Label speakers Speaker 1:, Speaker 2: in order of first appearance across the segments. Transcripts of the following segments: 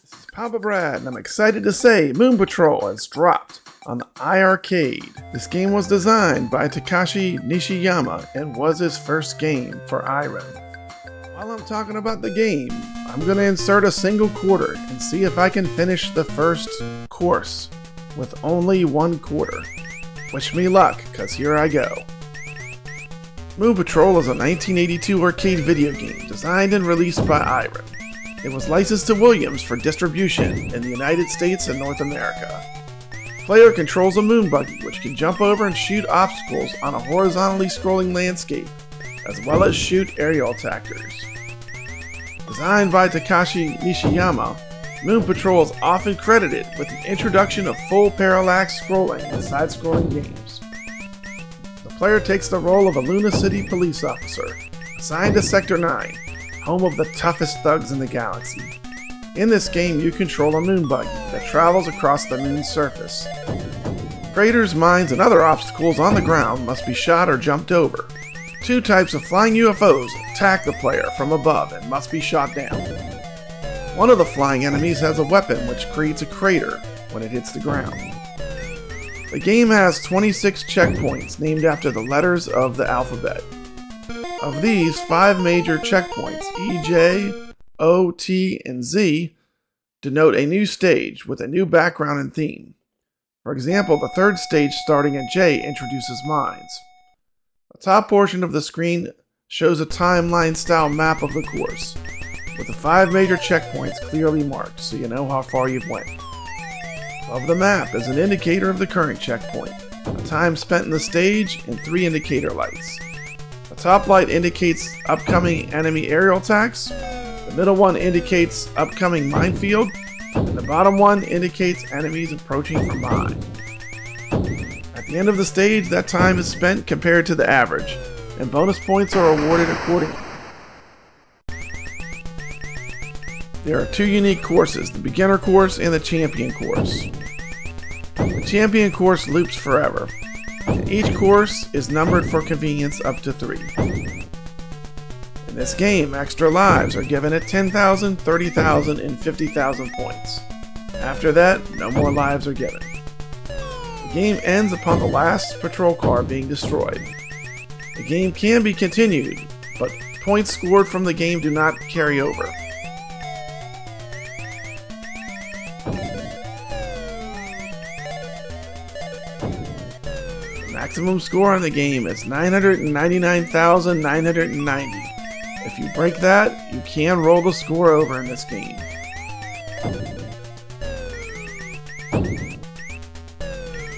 Speaker 1: This is Papa Brad, and I'm excited to say Moon Patrol has dropped on the iiRcade. This game was designed by Takashi Nishiyama and was his first game for iRem. While I'm talking about the game, I'm going to insert a single quarter and see if I can finish the first course with only one quarter. Wish me luck, cause here I go. Moon Patrol is a 1982 arcade video game designed and released by iRem. It was licensed to Williams for distribution in the United States and North America. Player controls a moon buggy which can jump over and shoot obstacles on a horizontally scrolling landscape, as well as shoot aerial attackers. Designed by Takashi Nishiyama, Moon Patrol is often credited with the introduction of full parallax scrolling in side-scrolling games. The player takes the role of a Luna City police officer, assigned to Sector 9, home of the toughest thugs in the galaxy. In this game, you control a moon buggy that travels across the moon's surface. Craters, mines, and other obstacles on the ground must be shot or jumped over. Two types of flying UFOs attack the player from above and must be shot down. One of the flying enemies has a weapon which creates a crater when it hits the ground. The game has 26 checkpoints named after the letters of the alphabet. Of these, 5 major checkpoints, E, J, O, T, and Z, denote a new stage with a new background and theme. For example, the third stage starting at J introduces mines. The top portion of the screen shows a timeline-style map of the course, with the 5 major checkpoints clearly marked so you know how far you've went. Above the map is an indicator of the current checkpoint, the time spent in the stage, and 3 indicator lights. The top light indicates upcoming enemy aerial attacks, the middle one indicates upcoming minefield, and the bottom one indicates enemies approaching from behind. At the end of the stage, that time is spent compared to the average, and bonus points are awarded accordingly. There are 2 unique courses, the beginner course and the champion course. The champion course loops forever, and each course is numbered for convenience up to 3. In this game, extra lives are given at 10,000, 30,000, and 50,000 points. After that, no more lives are given. The game ends upon the last patrol car being destroyed. The game can be continued, but points scored from the game do not carry over. The maximum score on the game is 999,990. If you break that, you can roll the score over in this game.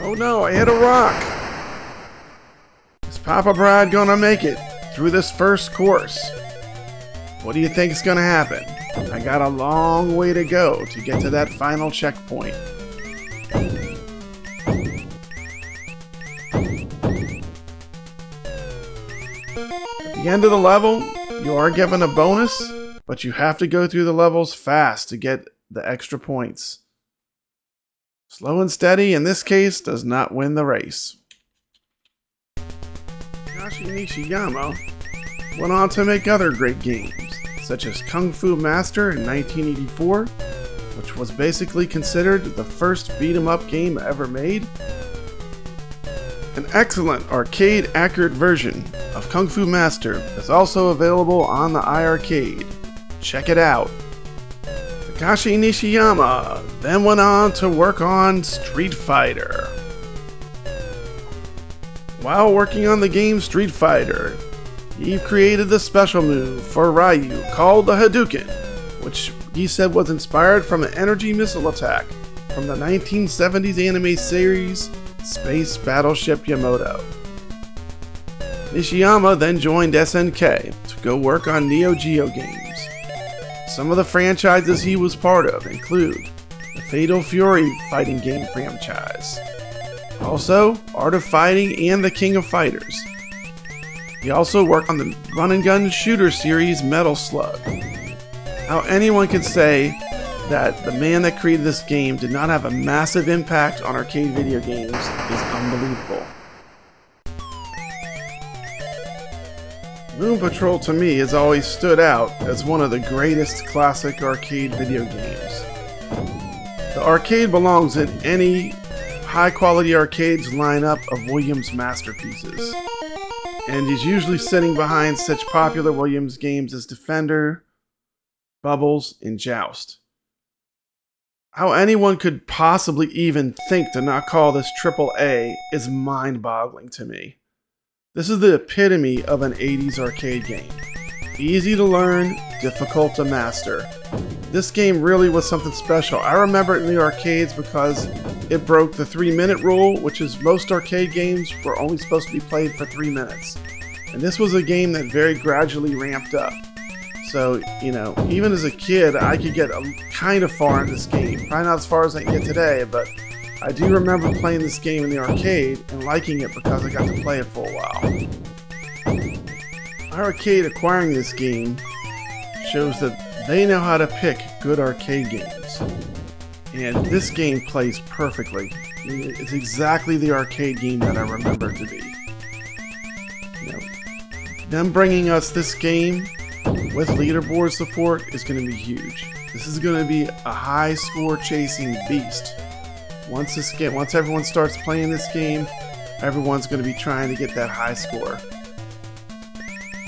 Speaker 1: Oh no, I hit a rock! Is Papa Brad gonna make it through this first course? What do you think is gonna happen? I got a long way to go to get to that final checkpoint. At the end of the level, you are given a bonus, but you have to go through the levels fast to get the extra points. Slow and steady, in this case, does not win the race. Takashi Nishiyama went on to make other great games, such as Kung Fu Master in 1984, which was basically considered the first beat-em-up game ever made. An excellent arcade-accurate version of Kung Fu Master is also available on the iiRcade. Check it out. Takashi Nishiyama then went on to work on Street Fighter. While working on the game Street Fighter, he created the special move for Ryu called the Hadouken, which he said was inspired from an energy missile attack from the 1970s anime series Space Battleship Yamato. Nishiyama then joined SNK to go work on Neo Geo games. Some of the franchises he was part of include the Fatal Fury fighting game franchise, also Art of Fighting and the King of Fighters. He also worked on the run and gun shooter series Metal Slug. How anyone could say that the man that created this game did not have a massive impact on arcade video games is unbelievable. Moon Patrol to me has always stood out as one of the greatest classic arcade video games. The arcade belongs in any high-quality arcades lineup of Williams masterpieces, and he's usually sitting behind such popular Williams games as Defender, Bubbles, and Joust. How anyone could possibly even think to not call this AAA is mind-boggling to me. This is the epitome of an 80s arcade game. Easy to learn, difficult to master. This game really was something special. I remember it in the arcades because it broke the 3-minute rule, which is most arcade games were only supposed to be played for 3 minutes. And this was a game that very gradually ramped up. So, you know, even as a kid, I could get kind of far in this game. Probably not as far as I can get today, but I do remember playing this game in the arcade and liking it because I got to play it for a while. iiRcade acquiring this game shows that they know how to pick good arcade games. And this game plays perfectly. I mean, it's exactly the arcade game that I remember it to be. You know, them bringing us this game with leaderboard support is going to be huge. This is going to be a high score chasing beast. Once everyone starts playing this game, everyone's going to be trying to get that high score.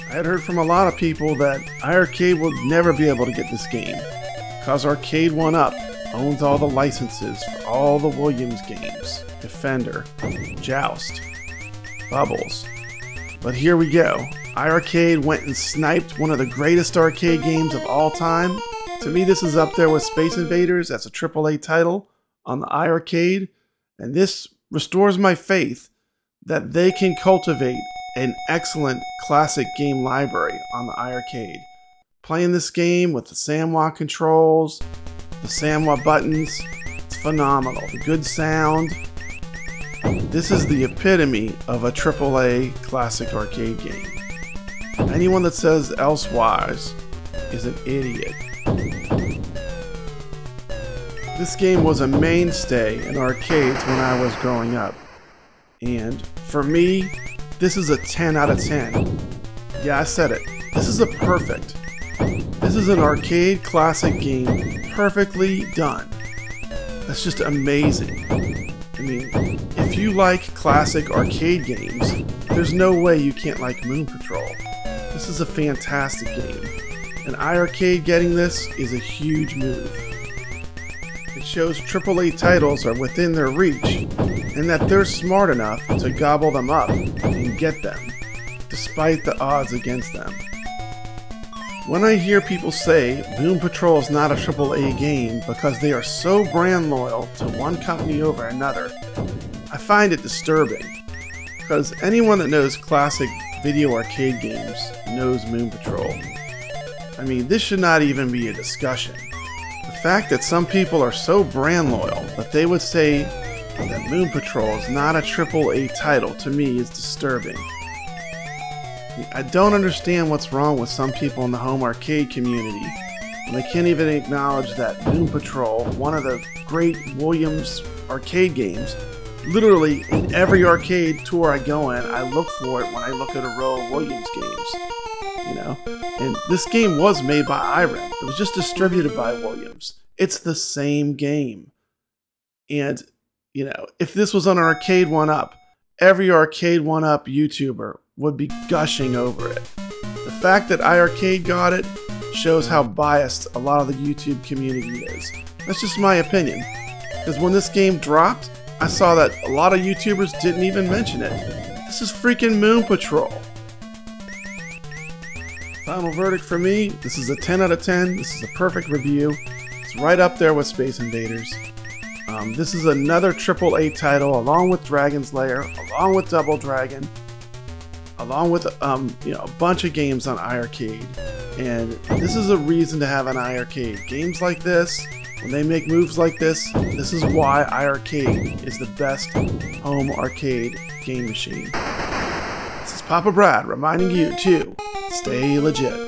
Speaker 1: I had heard from a lot of people that iiRcade will never be able to get this game because Arcade 1-Up owns all the licenses for all the Williams games, Defender, Joust, Bubbles. But here we go. iiRcade went and sniped one of the greatest arcade games of all time. To me, this is up there with Space Invaders as a AAA title on the iiRcade, and this restores my faith that they can cultivate an excellent classic game library on the iiRcade. Playing this game with the SAMWA controls, the SAMWA buttons, it's phenomenal. The good sound. This is the epitome of a AAA classic arcade game. Anyone that says elsewise is an idiot. This game was a mainstay in arcades when I was growing up. And for me, this is a 10 out of 10. Yeah, I said it. This is a perfect. This is an arcade classic game perfectly done. That's just amazing. I mean, if you like classic arcade games, there's no way you can't like Moon Patrol. This is a fantastic game. And iiRcade getting this is a huge move. It shows AAA titles are within their reach, and that they're smart enough to gobble them up and get them, despite the odds against them. When I hear people say Moon Patrol is not a AAA game because they are so brand loyal to one company over another, I find it disturbing, because anyone that knows classic video arcade games knows Moon Patrol. I mean, this should not even be a discussion. The fact that some people are so brand loyal that they would say that Moon Patrol is not a AAA title to me is disturbing. I don't understand what's wrong with some people in the home arcade community, and they can't even acknowledge that Moon Patrol, one of the great Williams arcade games, literally in every arcade tour I go in, I look for it when I look at a row of Williams games. You know, and this game was made by iRem. It was just distributed by Williams. It's the same game. And, you know, if this was on Arcade 1-Up, every Arcade 1-Up YouTuber would be gushing over it. The fact that iiRcade got it shows how biased a lot of the YouTube community is. That's just my opinion. Because when this game dropped, I saw that a lot of YouTubers didn't even mention it. This is freaking Moon Patrol. Final verdict for me, this is a 10 out of 10. This is a perfect review. It's right up there with Space Invaders. This is another AAA title, along with Dragon's Lair, along with Double Dragon, along with you know, a bunch of games on iiRcade. And this is a reason to have an iiRcade. Games like this, when they make moves like this is why iiRcade is the best home arcade game machine. This is Papa Brad reminding you to stay legit.